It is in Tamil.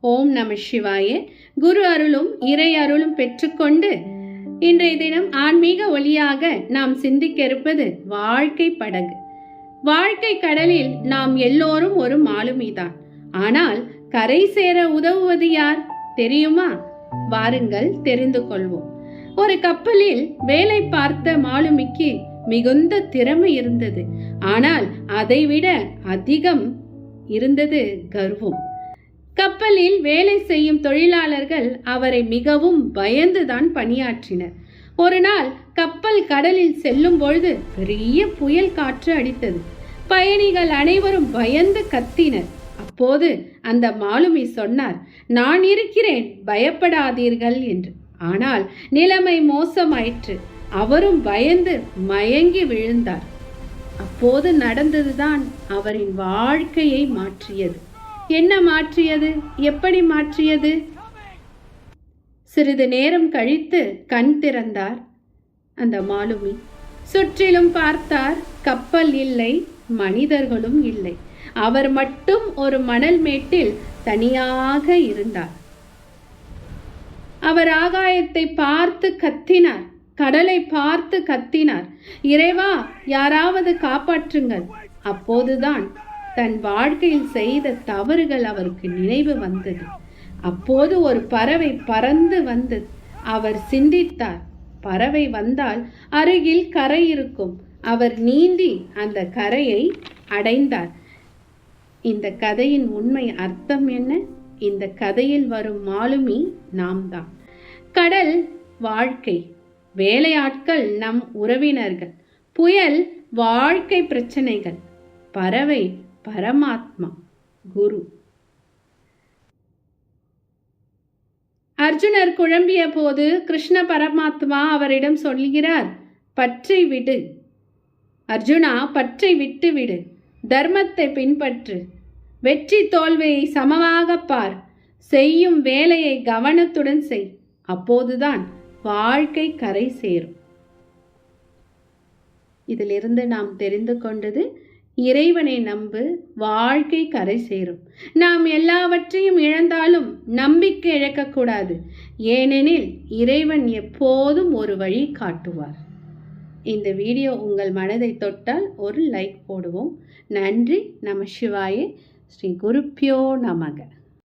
ஓம் நம சிவாய. குரு அருளும் இறை அருளும் பெற்றுக்கொண்டு இன்றைய தினம் ஆன்மீக ஒளியாக நாம் சிந்திக்க இருப்பது வாழ்க்கை படகு. வாழ்க்கை கடலில் நாம் எல்லோரும் ஒரு மாலுமிதான். ஆனால் கரை சேர உதவுவது யார் தெரியுமா? வாருங்கள் தெரிந்து கொள்வோம். ஒரு கப்பலில் வேலை பார்த்த மாலுமிக்கு மிகுந்த திறமை இருந்தது. ஆனால் அதைவிட அதிகம் இருந்தது கர்வம். கப்பலில் வேலை செய்யும் தொழிலாளர்கள் அவரை மிகவும் பயந்துதான் பணியாற்றினர். ஒரு நாள் கப்பல் கடலில் செல்லும் பொழுது பெரிய புயல் காற்று அடித்தது. பயணிகள் அனைவரும் பயந்து கத்தினர். அப்போது அந்த மாலுமி சொன்னார், நான் இருக்கிறேன், பயப்படாதீர்கள் என்று. ஆனால் நிலைமை மோசமாயிற்று. அவரும் பயந்து மயங்கி விழுந்தார். அப்போது நடந்ததுதான் அவரின் வாழ்க்கையை மாற்றியது. என்ன மாற்றியது? எப்படி மாற்றியது? சிறிது நேரம் கழித்து கண் திறந்தார் அந்த மாலுமி. சுற்றிலும் பார்த்தார். கப்பல் இல்லை, மனிதர்களும் இல்லை. அவர் மட்டும் ஒரு மணல் மேட்டில் தனியாக இருந்தார். அவர் ஆகாயத்தை பார்த்து கத்தினார். கடலை பார்த்து கத்தினார், இறைவா, யாராவது காப்பாற்றுங்கள். அப்போதுதான் தன் வாழ்க்கையில் செய்த தவறுகள் அவருக்கு நினைவு வந்தது. அப்போது ஒரு பறவை பறந்து வந்தது. அவர் சிந்தித்தார், பறவை வந்தால் அருகில் கரை இருக்கும். அவர் நீந்தி அந்த கரையை அடைந்தார். இந்த கதையின் உண்மை அர்த்தம் என்ன? இந்த கதையில் வரும் மாலுமி நாம் தான். கடல் வாழ்க்கை, வேலையாட்கள் நம் உறவினர்கள், புயல் வாழ்க்கை பிரச்சனைகள், பறவை பரமாத்மா குரு. அர்ஜுனர் குழம்பிய போது கிருஷ்ண பரமாத்மா அவரிடம் சொல்கிறார், பற்றை விடு அர்ஜுனா, பற்றை விட்டு விடு, தர்மத்தை பின்பற்று, வெற்றி தோல்வியை சமமாக பார், செய்யும் வேலையை கவனத்துடன் செய், அப்போதுதான் வாழ்க்கை கரை சேரும். இதிலிருந்து நாம் தெரிந்து கொண்டது, இறைவனை நம்பு, வாழ்க்கை கரை சேரும். நாம் எல்லாவற்றையும் இழந்தாலும் நம்பிக்கை இழக்கக்கூடாது. ஏனெனில் இறைவன் எப்போதும் ஒரு வழி காட்டுவார். இந்த வீடியோ உங்கள் மனதை தொட்டால் ஒரு லைக் போடுவோம். நன்றி. நம சிவாய. ஸ்ரீ குருப்பியோ நமக.